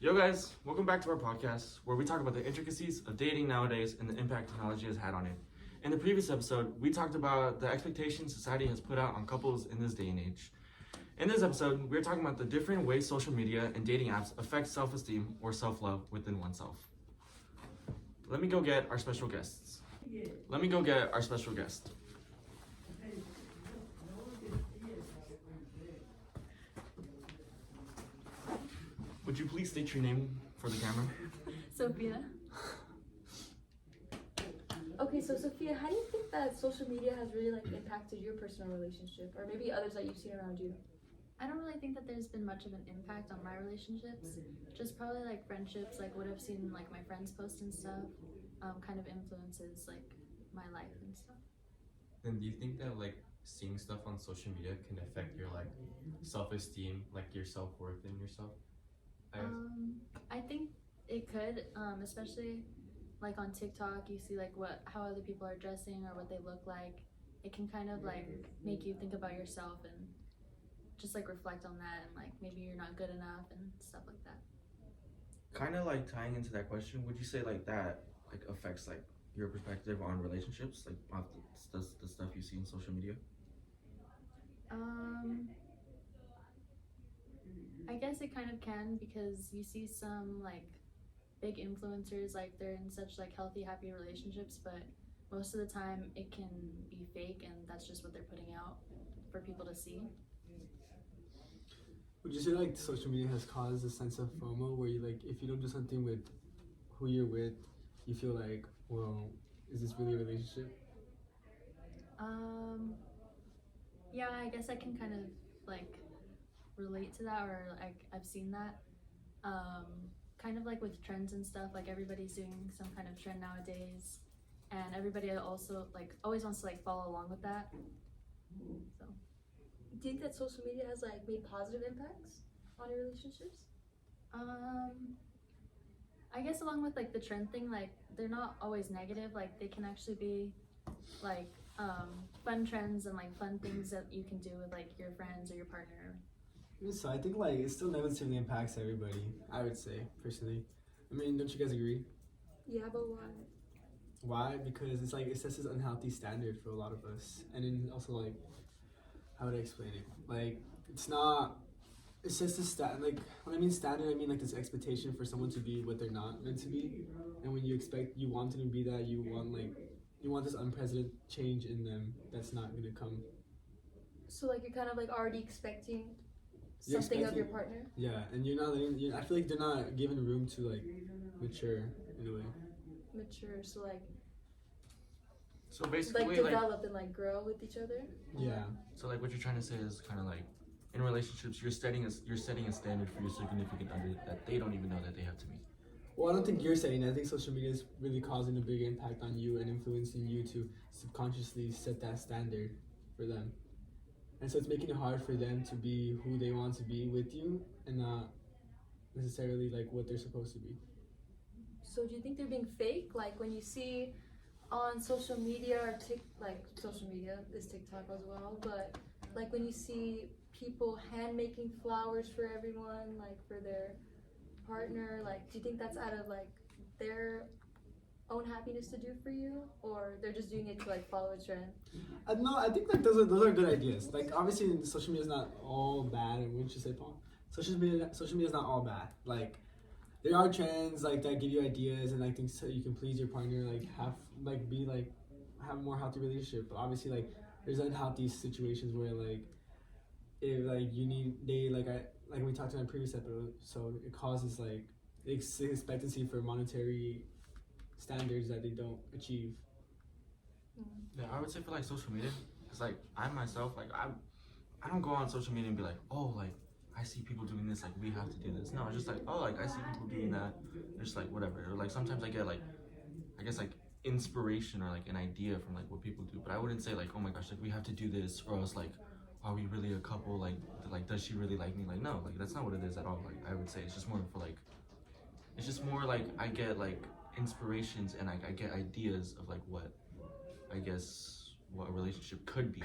Yo guys, welcome back to our podcast where we talk about the intricacies of dating nowadays and the impact technology has had on it. In the previous episode, we talked about the expectations society has put out on couples in this day and age. In this episode, we're talking about the different ways social media and dating apps affect self-esteem or self-love within oneself. Let me go get our special guests. Would you please state your name for the camera? Sophia. Okay, so Sophia, how do you think that social media has really impacted your personal relationship, or maybe others that you've seen around you? I don't really think that there's been much of an impact on my relationships. Just probably friendships, what I've seen my friends post and stuff, kind of influences my life and stuff. Then do you think that seeing stuff on social media can affect your self-esteem, your self-worth in yourself? I think it could, especially on TikTok. You see how other people are dressing or what they look like. It can kind of make you think about yourself and just reflect on that, and maybe you're not good enough and stuff like that. Kind of tying into that question, would you say that affects your perspective on relationships, on the stuff you see in social media? I guess it kind of can, because you see some big influencers, they're in such healthy, happy relationships, but most of the time it can be fake, and that's just what they're putting out for people to see. Would you say social media has caused a sense of FOMO, where you if you don't do something with who you're with, you feel well, is this really a relationship? Yeah, I guess I can kind of relate to that, or I've seen that. Kind of with trends and stuff, everybody's doing some kind of trend nowadays, and everybody also always wants to follow along with that. So Do you think that social media has made positive impacts on your relationships? I guess along with the trend thing, they're not always negative. They can actually be fun trends and fun things that you can do with your friends or your partner. So I think it still negatively impacts everybody, I would say, personally. I mean, don't you guys agree? Yeah, but why? Why? Because it's it sets this unhealthy standard for a lot of us. And then also how would I explain it? It sets this when I mean standard, I mean this expectation for someone to be what they're not meant to be. And when you want them to be that, you want this unprecedented change in them that's not gonna come. So you're kind of already expecting something of your partner? Yeah, and you're not I feel they're not given room to mature in a way. Mature, so So basically, develop and grow with each other? Yeah. So what you're trying to say is kind of in relationships, you're setting a standard for your significant other that they don't even know that they have to meet. Well, I don't think you're saying that. I think social media is really causing a big impact on you and influencing you to subconsciously set that standard for them. And so it's making it hard for them to be who they want to be with you, and not necessarily what they're supposed to be. So do you think they're being fake? When you see on social media, or social media is TikTok as well, but when you see people hand making flowers for everyone, for their partner, do you think that's out of their own happiness to do for you, or they're just doing it to follow a trend? No, I think those are good ideas. Obviously, social media is not all bad. Wouldn't you say, Paul? Social media is not all bad. There are trends that give you ideas and things so you can please your partner, have a more healthy relationship. But obviously, there's unhealthy situations where if you need we talked in our previous episode, so it causes expectancy for monetary standards that they don't achieve. Yeah, I would say for social media, it's I myself, I don't go on social media and be I see people doing this, we have to do this. No, it's just I see people doing that, just whatever. Or sometimes I get I guess inspiration or an idea from what people do, but I wouldn't say oh my gosh, we have to do this, or else are we really a couple? Does she really like me? No, that's not what it is at all. I would say it's just more for it's just more I get inspirations, and I get ideas of what I guess what a relationship could be,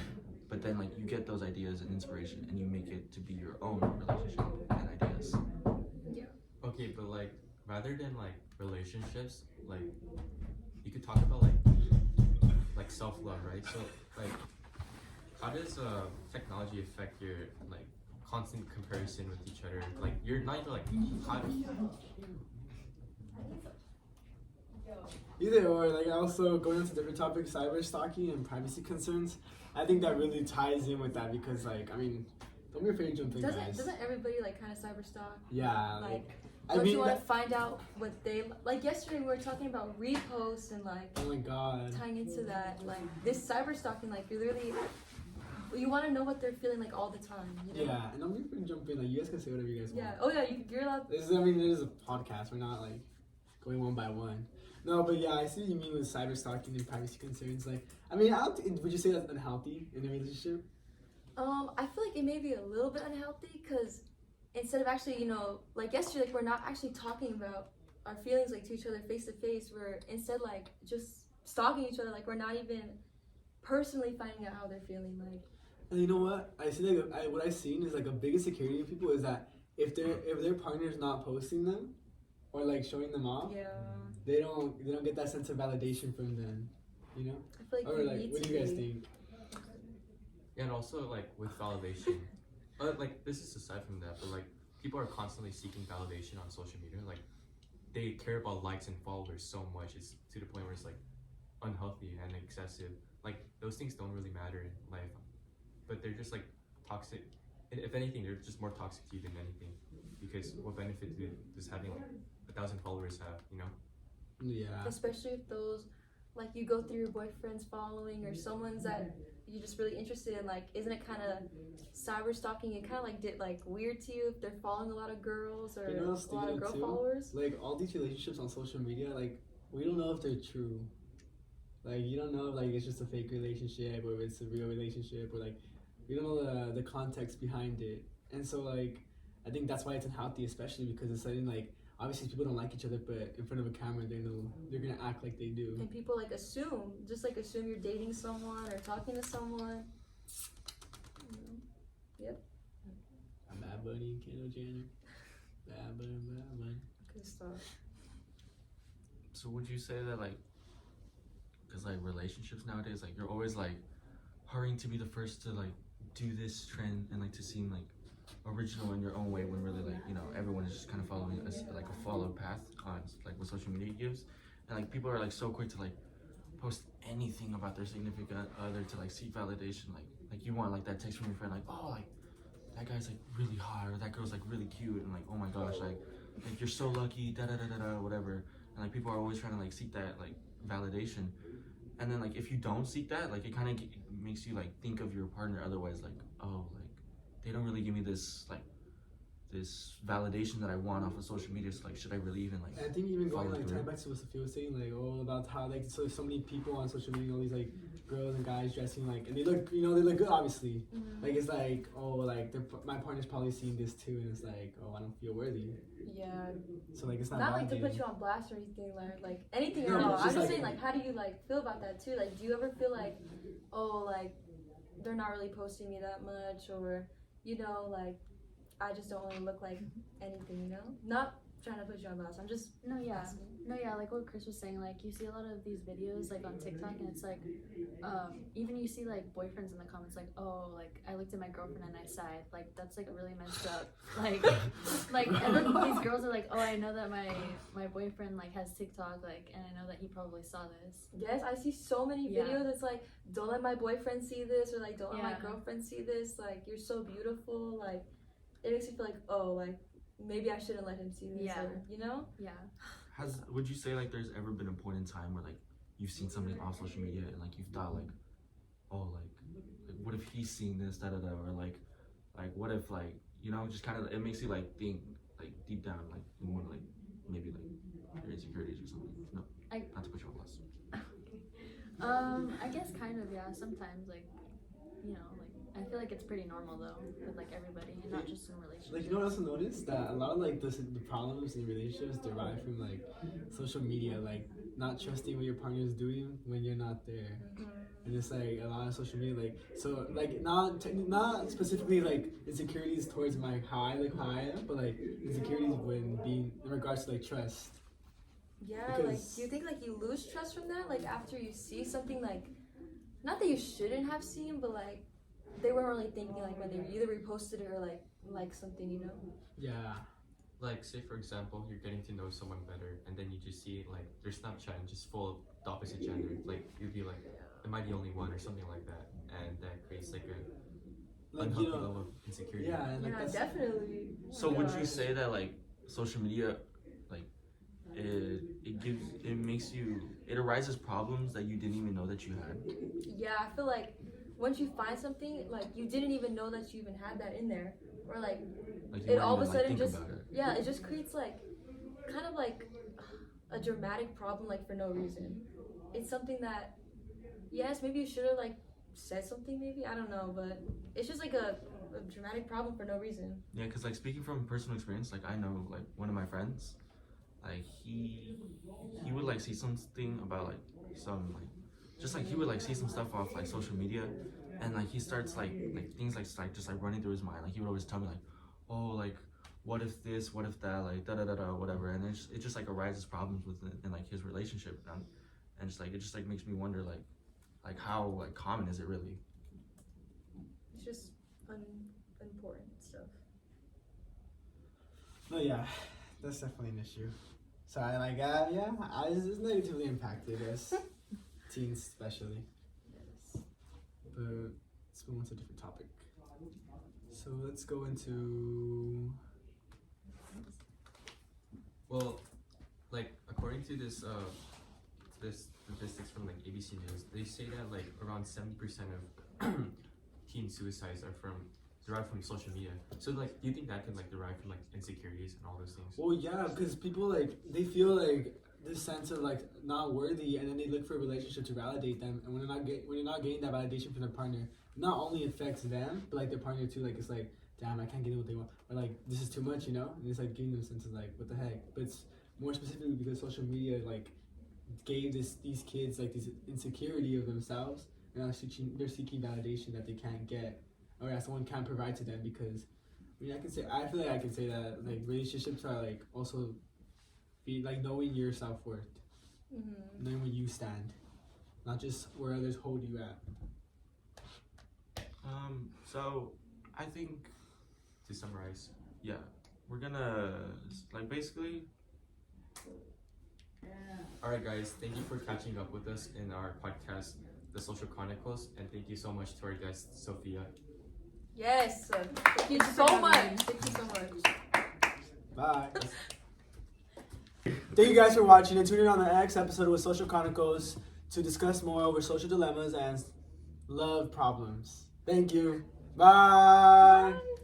but then you get those ideas and inspiration and you make it to be your own relationship and ideas. Yeah. okay, but like rather than like relationships, like you could talk about like self love, right? So like how does technology affect your like constant comparison with each other? Like you're not even like how Either or, like also going into different topics, cyber stalking and privacy concerns. I think that really ties in with that because, like, I mean, don't be afraid to jump in, guys. Doesn't everybody like kind of cyber stalk? Yeah, Like, I don't mean, you want to find out what they like? Yesterday we were talking about reposts and like oh my god. tying into that, like this cyber stalking, like you literally, you want to know what they're feeling like all the time. You know? Yeah, and don't be afraid to jump in. Like, you guys can say whatever you guys want. Yeah. Oh yeah, you're allowed. This is, I mean, it is a podcast. We're not like going one by one. No, but yeah, I see what you mean with cyber stalking and privacy concerns. Like, I mean, would you say that's unhealthy in a relationship? I feel like it may be a little bit unhealthy because instead of actually, you know, like yesterday, like we're not actually talking about our feelings like to each other face to face. We're instead like just stalking each other. Like we're not even personally finding out how they're feeling. Like, And you know what? I see like what I've seen is like a big insecurity of people is that if their partner's not posting them or like showing them off, yeah, they don't get that sense of validation from them, you know? I feel like Or you like, need what to do you guys be. think? and also like with validation. Like this is aside from that, but like people are constantly seeking validation on social media. Like they care about likes and followers so much, it's to the point where it's like unhealthy and excessive. Like those things don't really matter in life, but they're just like toxic. And if anything, they're just more toxic to you than anything, because what benefit does having like 1,000 followers have, you know? Yeah. Especially if those, like you go through your boyfriend's following or someone's that you're just really interested in, like isn't it kind of cyber stalking? It kind of like did like weird to you if they're following a lot of girls or You know what's a lot of girl too? followers? Like all these relationships on social media, like we don't know if they're true. Like you don't know if like it's just a fake relationship or if it's a real relationship or like we don't know the context behind it. And so like I think that's why it's unhealthy, especially because it's letting like obviously people don't like each other, but in front of a camera they're gonna act like they do. And people like assume you're dating someone or talking to someone. Bad Bunny and Kendall Jenner. Bad Bunny. Good stuff. So would you say that like, because like relationships nowadays, like you're always like hurrying to be the first to like do this trend and like to seem like original in your own way when really like, you know, everyone is just kind of following like a followed path on like what social media gives, and like people are like so quick to like post anything about their significant other to like seek validation, like you want like that text from your friend like, oh, like that guy's like really hot or that girl's like really cute, and like, oh my gosh, like you're so lucky, da da da da da, whatever. And like people are always trying to like seek that like validation, and then like if you don't seek that, like it kind of makes you like think of your partner otherwise, like, oh, like they don't really give me this like this validation that I want off of social media, so like should I really even like And I think even going follow like through? tying back to what Sophia was saying, like about how like so many people on social media, all these like girls and guys dressing like, and they look good obviously. Mm-hmm. Like it's like, oh, like my partner's probably seeing this too, and it's like, oh, I don't feel worthy. Yeah. So like it's not Not like to validating. put you on blast or anything, like anything No, at but all. it's I'm just just like- saying, like, how do you like feel about that too? Like, do you ever feel like, oh, like they're not really posting me that much, or you know, like I just don't really look like anything, you know? Not trying to put you on blast. I'm just No, yeah. asking. No, yeah, like what Chris was saying, like you see a lot of these videos like on TikTok and it's like even you see like boyfriends in the comments like, oh, like I looked at my girlfriend and I sighed. Like that's like really messed up. Like and then these girls are like, oh, I know that my boyfriend like has TikTok, like, and I know that he probably saw this. Yes, I see so many Yeah. videos. It's like, don't let my boyfriend see this, or like, don't let my Yeah. girlfriend see this. Like, you're so beautiful. Like, it makes me feel like, oh, like maybe I shouldn't let him see this. Yeah. Or, you know? Yeah. Would you say like there's ever been a point in time where like you've seen something off social media and like you've thought like, oh, like what if he's seeing this, da da da, or like what if like, you know, just kind of, it makes you like think like deep down like more like maybe like your insecurities or something. No, not to put you on blast. I guess kind of, yeah. Sometimes like, you know, like I feel like it's pretty normal though with like everybody, and not just in relationships. Like, you know what I also noticed? That a lot of like the problems in relationships derive from like social media, like not trusting what your partner is doing when you're not there. And it's like a lot of social media, like, so like not specifically like insecurities towards my how I am, but like insecurities when being regards to like trust. Yeah, like, Because- do you think like you lose trust from that? Like after you see something like, not that you shouldn't have seen, but like they weren't really thinking like when they either reposted it or like something, you know? Yeah. Like, say for example, you're getting to know someone better, and then you just see like their Snapchat and just full of the opposite gender. Like, you'd be like, am I the only one, or something like that, and that creates like a Like unhealthy you know. level of insecurity. Yeah, and like Yeah, that's definitely. So Oh my would you gosh. say that like social media, like it makes you, it arises problems that you didn't even know that you had? Yeah, I feel like once you find something, like you didn't even know that you even had that in there, or like Like you it weren't all of a even, sudden think just about it. yeah, it just creates like kind of like a dramatic problem like for no reason. It's something that yes, maybe you should have like said something, maybe I don't know, but it's just like a dramatic problem for no reason. Yeah, because like speaking from personal experience, like I know like one of my friends, like he would like see something about like some like just like he would like see some stuff off like social media, and like he starts like things like just like running through his mind. Like he would always tell me like, oh like what if this, what if that, like da da da da whatever, and it just like arises problems with it in like his relationship, and just like it just like makes me wonder like how like common is it really? It's just unimportant stuff. no, yeah, that's definitely an issue. So I like yeah, it's negatively impacted us teens especially. But let's move on to a different topic. So let's go into Well, like according to this this statistics from like ABC News, they say that like around 70% of teen suicides are derived from social media. So like, do you think that can like derive from like insecurities and all those things? well, yeah, because people like they feel like this sense of like not worthy, and then they look for a relationship to validate them. And when they're not getting that validation from their partner, not only affects them, but like their partner too. Like it's like, damn, I can't get what they want, or like this is too much, you know. And it's like giving them a sense of like, what the heck. But it's more specifically because social media like gave these kids like this insecurity of themselves, and they're seeking validation that they can't get, or that someone can't provide to them. Because I mean, I feel like I can say that like relationships are like also be like knowing your self-worth, knowing where you stand, not just where others hold you at. So I think To summarize, yeah, we're gonna like basically. all right, guys, thank you for catching up with us in our podcast, The Social Chronicles, and thank you so much to our guest Sophia. Yes, thank you so much. Thank you so much. Bye. Thank you guys for watching and tuning in on the next episode with Social Chronicles to discuss more over social dilemmas and love problems. Thank you. Bye. Bye.